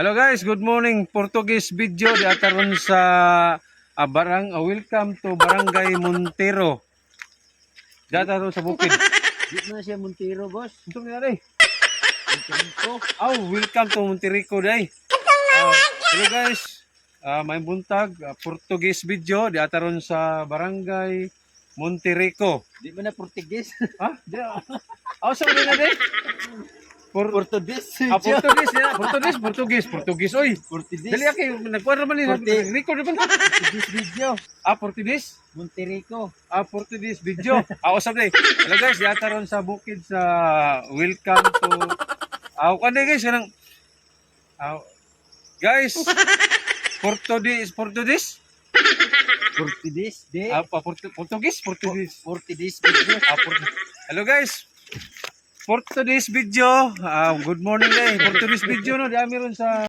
Hello guys, good morning. Portuguese video di ataron sa welcome to Barangay Montero. Di ataron sa bukid. Di na siya Montero, boss. Ito nangyari. Montero. Welcome to Monterico day. Hello guys. May buntag Portuguese video di ataron sa Barangay Monterico. Di ba na Portuguese? Ha? Di. Sa na day. Portuguese. Portuguese. Oy. Portuguese. Dali aki nagkuadra man ni record ba? Portuguese video. Portuguese. Monterico. Portuguese video. Usab day. Hello guys, yata ron sa bukid sa welcome to kanay guys kanang guys Portuguese. Portuguese. De. Portuguese Portuguese video. Hello guys. Portuguese video. Good morning day. Portuguese video no, di ami ron sa